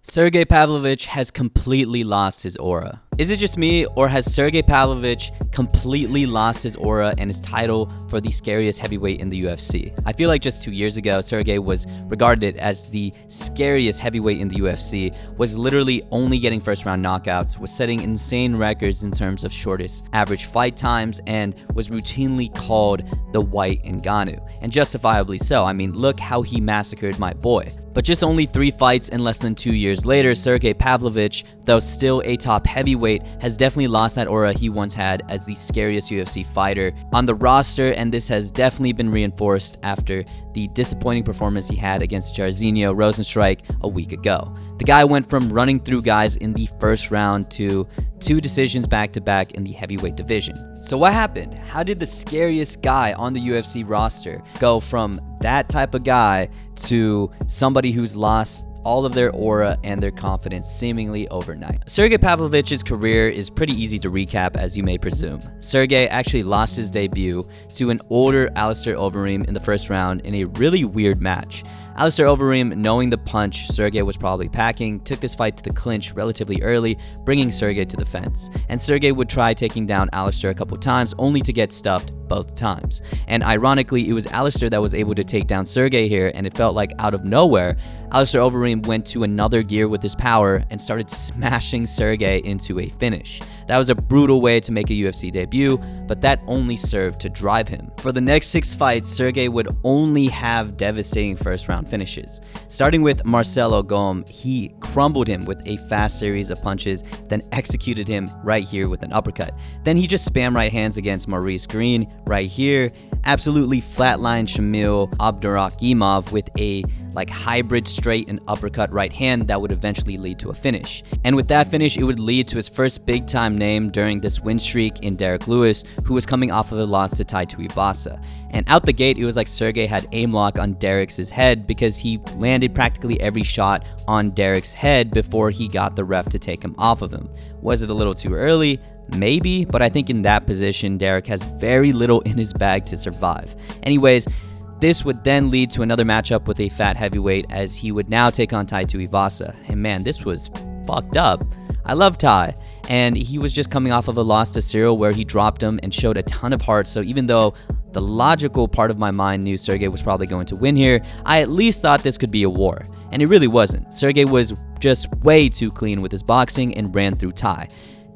Sergey Pavlovich has completely lost his aura. Is it just me, or has Sergey Pavlovich completely lost his aura and his title for the scariest heavyweight in the UFC? I feel like just 2 years ago, Sergey was regarded as the scariest heavyweight in the UFC, was literally only getting first-round knockouts, was setting insane records in terms of shortest average fight times, and was routinely called the White Ngannou. And justifiably so. I mean, look how he massacred my boy. But just only 3 fights and less than 2 years later, Sergey Pavlovich, though still a top heavyweight, has definitely lost that aura he once had as the scariest UFC fighter on the roster, and this has definitely been reinforced after the disappointing performance he had against Jairzinho Rozenstruik a week ago. The guy went from running through guys in the first round to 2 decisions back-to-back in the heavyweight division. So what happened? How did the scariest guy on the UFC roster go from that type of guy to somebody who's lost all of their aura and their confidence seemingly overnight? Sergey Pavlovich's career is pretty easy to recap, as you may presume. Sergey actually lost his debut to an older Alistair Overeem in the first round in a really weird match. Alistair Overeem, knowing the punch Sergey was probably packing, took this fight to the clinch relatively early, bringing Sergey to the fence. And Sergey would try taking down Alistair a couple times, only to get stuffed both times. And ironically, it was Alistair that was able to take down Sergey here, and it felt like out of nowhere, Alistair Overeem went to another gear with his power and started smashing Sergey into a finish. That was a brutal way to make a UFC debut, but that only served to drive him. For the next 6 fights, Sergey would only have devastating first-round finishes. Starting with Marcelo Gom, he crumbled him with a fast series of punches, then executed him right here with an uppercut. Then he just spammed right hands against Maurice Green right here, absolutely flatlined Shamil Abdurakhimov with a hybrid straight and uppercut right hand that would eventually lead to a finish. And with that finish, it would lead to his first big time name during this win streak in Derek Lewis, who was coming off of a loss to Tai Tuivasa. And out the gate, it was like Sergey had aim lock on Derek's head because he landed practically every shot on Derek's head before he got the ref to take him off of him. Was it a little too early? Maybe, but I think in that position, Derek has very little in his bag to survive. Anyways, this would then lead to another matchup with a fat heavyweight, as he would now take on Tai Tuivasa. And man, this was fucked up. I love Tai, and he was just coming off of a loss to Cyril where he dropped him and showed a ton of heart. So even though the logical part of my mind knew Sergey was probably going to win here, I at least thought this could be a war. And it really wasn't. Sergey was just way too clean with his boxing and ran through Tai.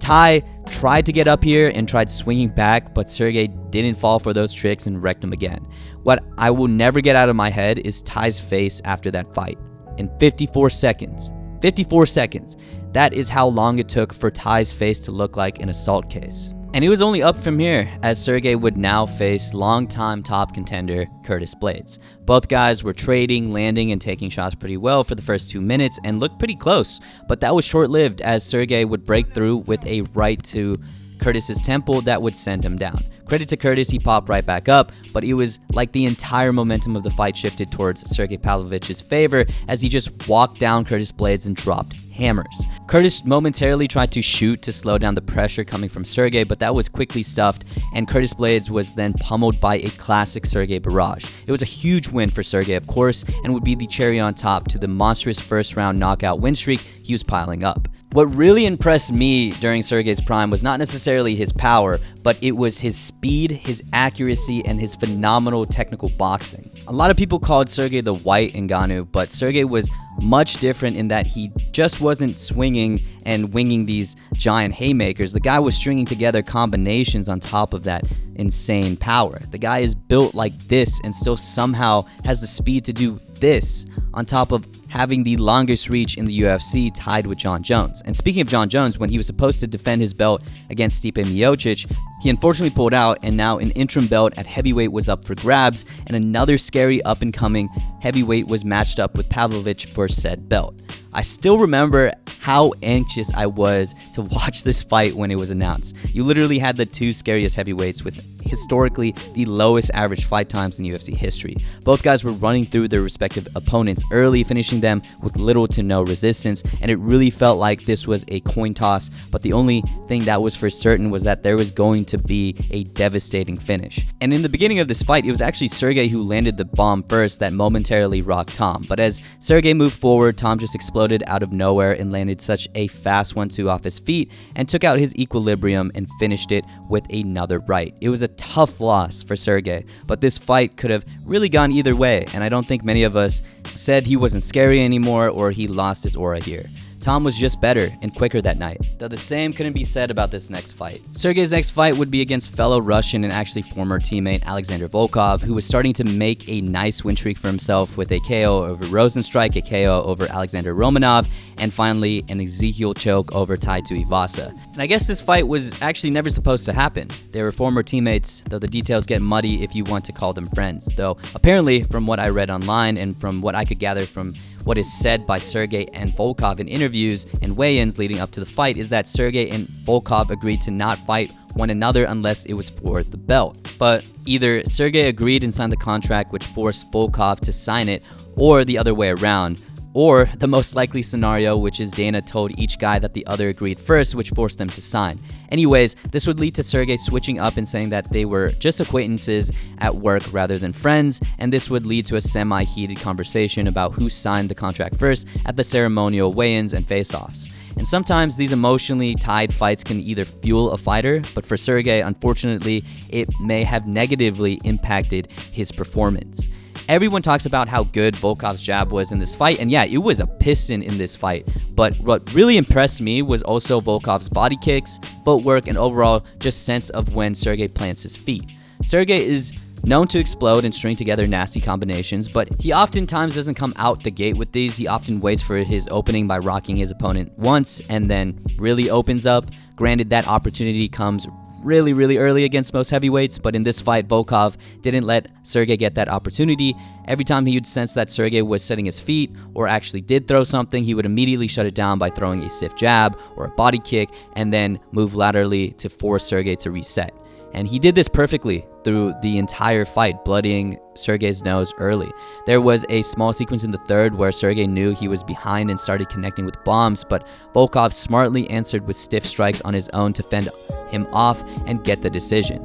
Tai tried to get up here and tried swinging back, but Sergey didn't fall for those tricks and wrecked him again. What I will never get out of my head is Tai's face after that fight. In 54 seconds. 54 seconds. That is how long it took for Tai's face to look like an assault case. And it was only up from here, as Sergey would now face longtime top contender Curtis Blaydes. Both guys were trading, landing, and taking shots pretty well for the first 2 minutes and looked pretty close, but that was short-lived as Sergey would break through with a right to Curtis's temple that would send him down. Credit to Curtis, he popped right back up, but it was like the entire momentum of the fight shifted towards Sergey Pavlovich's favor as he just walked down Curtis Blaydes and dropped hammers. Curtis momentarily tried to shoot to slow down the pressure coming from Sergey, but that was quickly stuffed, and Curtis Blaydes was then pummeled by a classic Sergey barrage. It was a huge win for Sergey, of course, and would be the cherry on top to the monstrous first-round knockout win streak he was piling up. What really impressed me during Sergey's prime was not necessarily his power, but it was his speed, his accuracy, and his phenomenal technical boxing. A lot of people called Sergey the White Ngannou, but Sergey was much different in that he just wasn't swinging and winging these giant haymakers. The guy was stringing together combinations on top of that insane power. The guy is built like this and still somehow has the speed to do this, on top of having the longest reach in the UFC, tied with Jon Jones. And speaking of Jon Jones, when he was supposed to defend his belt against Stipe Miocic, he unfortunately pulled out, and now an interim belt at heavyweight was up for grabs, and another scary up-and-coming heavyweight was matched up with Pavlovich for said belt. I still remember how anxious I was to watch this fight when it was announced. You literally had the 2 scariest heavyweights with historically the lowest average fight times in UFC history. Both guys were running through their respective opponents early, finishing them with little to no resistance, and it really felt like this was a coin toss, but the only thing that was for certain was that there was going to be a devastating finish. And in the beginning of this fight, it was actually Sergey who landed the bomb first that momentarily rocked Tom. But as Sergey moved forward, Tom just exploded out of nowhere and landed such a fast 1-2 off his feet and took out his equilibrium and finished it with another right. It was a tough loss for Sergey, but this fight could have really gone either way, and I don't think many of us said he wasn't scary anymore or he lost his aura here. Tom was just better and quicker that night, though the same couldn't be said about this next fight. Sergey's next fight would be against fellow Russian and actually former teammate Alexander Volkov, who was starting to make a nice win streak for himself with a KO over Rozenstruik, a KO over Alexander Romanov, and finally an Ezekiel choke over Tai Tuivasa. And I guess this fight was actually never supposed to happen. They were former teammates, though the details get muddy if you want to call them friends. Though apparently, from what I read online and from what I could gather from what is said by Sergey and Volkov in interviews and weigh-ins leading up to the fight, is that Sergey and Volkov agreed to not fight one another unless it was for the belt. But either Sergey agreed and signed the contract, which forced Volkov to sign it, or the other way around. Or the most likely scenario, which is Dana told each guy that the other agreed first, which forced them to sign. Anyways, this would lead to Sergey switching up and saying that they were just acquaintances at work rather than friends, and this would lead to a semi-heated conversation about who signed the contract first at the ceremonial weigh-ins and face-offs. And sometimes these emotionally tied fights can either fuel a fighter, but for Sergey, unfortunately, it may have negatively impacted his performance. Everyone talks about how good Volkov's jab was in this fight, and yeah, it was a piston in this fight. But what really impressed me was also Volkov's body kicks, footwork, and overall just sense of when Sergey plants his feet. Sergey is known to explode and string together nasty combinations, but he oftentimes doesn't come out the gate with these. He often waits for his opening by rocking his opponent once and then really opens up. Granted, that opportunity comes really early against most heavyweights, but in this fight, Volkov didn't let Sergey get that opportunity. Every time he would sense that Sergey was setting his feet or actually did throw something, he would immediately shut it down by throwing a stiff jab or a body kick and then move laterally to force Sergey to reset. And he did this perfectly through the entire fight, bloodying Sergey's nose early. There was a small sequence in the third where Sergey knew he was behind and started connecting with bombs, but Volkov smartly answered with stiff strikes on his own to fend him off and get the decision.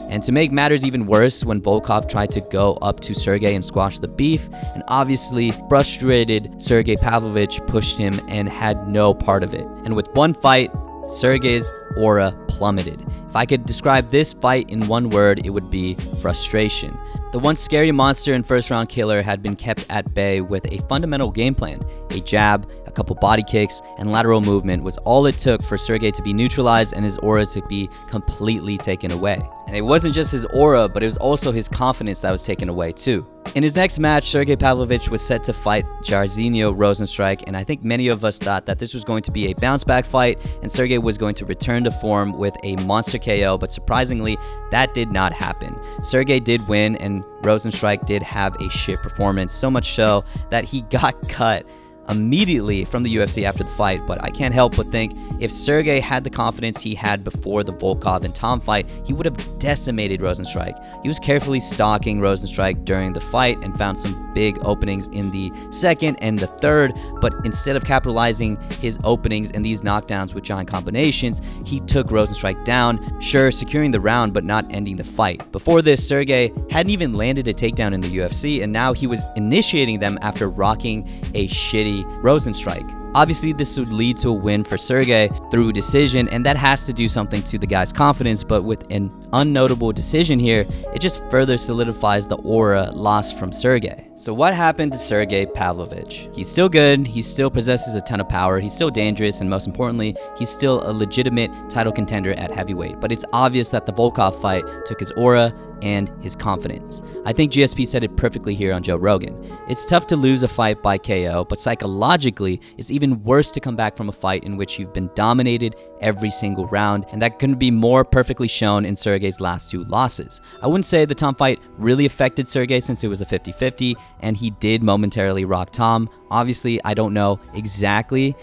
And to make matters even worse, when Volkov tried to go up to Sergey and squash the beef, an obviously frustrated Sergey Pavlovich pushed him and had no part of it. And with one fight, Sergey's aura plummeted. If I could describe this fight in one word, it would be frustration. The once scary monster and first-round killer had been kept at bay with a fundamental game plan. A jab, a couple body kicks, and lateral movement was all it took for Sergey to be neutralized and his aura to be completely taken away. And it wasn't just his aura, but it was also his confidence that was taken away too. In his next match, Sergey Pavlovich was set to fight Jairzinho Rozenstruik, and I think many of us thought that this was going to be a bounce-back fight, and Sergey was going to return to form with a monster KO, but surprisingly, that did not happen. Sergey did win, and Rozenstruik did have a shit performance, so much so that he got cut immediately from the UFC after the fight. But I can't help but think if Sergey had the confidence he had before the Volkov and Tom fight, he would have decimated Rozenstruik. He was carefully stalking Rozenstruik during the fight and found some big openings in the second and the third, but instead of capitalizing his openings and these knockdowns with giant combinations, he took Rozenstruik down, sure, securing the round but not ending the fight. Before this, Sergey hadn't even landed a takedown in the UFC, and now he was initiating them after rocking a shitty Rozenstruik. Obviously, this would lead to a win for Sergey through decision, and that has to do something to the guy's confidence, but with an unnotable decision here, it just further solidifies the aura lost from Sergey. So what happened to Sergey Pavlovich? He's still good, he still possesses a ton of power, he's still dangerous, and most importantly, he's still a legitimate title contender at heavyweight. But it's obvious that the Volkov fight took his aura and his confidence. I think GSP said it perfectly here on Joe Rogan. It's tough to lose a fight by KO, but psychologically, it's even worse to come back from a fight in which you've been dominated every single round, and that couldn't be more perfectly shown in Sergey's last two losses. I wouldn't say the Tom fight really affected Sergey since it was a 50-50, and he did momentarily rock Tom. Obviously, I don't know exactly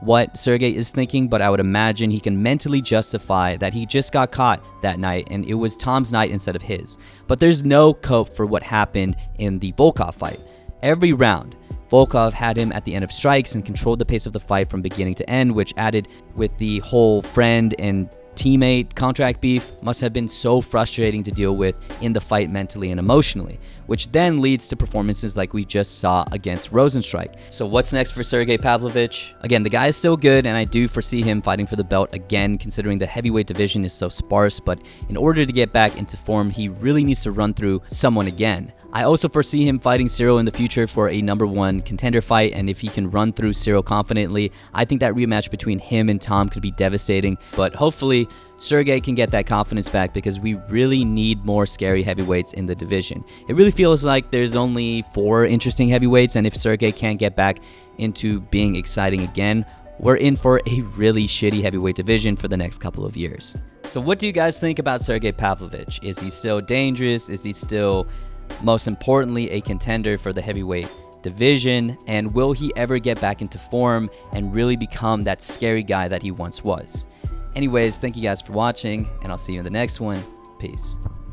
what Sergey is thinking, but I would imagine he can mentally justify that he just got caught that night and it was Tom's night instead of his. But there's no cope for what happened in the Volkov fight. Every round, Volkov had him at the end of strikes and controlled the pace of the fight from beginning to end, which added with the whole friend and teammate contract beef must have been so frustrating to deal with in the fight mentally and emotionally, which then leads to performances like we just saw against Rozenstruik. So what's next for Sergey Pavlovich? Again, the guy is still good and I do foresee him fighting for the belt again, considering the heavyweight division is so sparse, but in order to get back into form, he really needs to run through someone again. I also foresee him fighting Cyril in the future for a #1 contender fight, and if he can run through Cyril confidently, I think that rematch between him and Tom could be devastating, but hopefully Sergey can get that confidence back because we really need more scary heavyweights in the division. It really feels like there's only 4 interesting heavyweights, and if Sergey can't get back into being exciting again, we're in for a really shitty heavyweight division for the next couple of years. So what do you guys think about Sergey Pavlovich? Is he still dangerous? Is he still, most importantly, a contender for the heavyweight division? And will he ever get back into form and really become that scary guy that he once was? Anyways, thank you guys for watching, and I'll see you in the next one. Peace.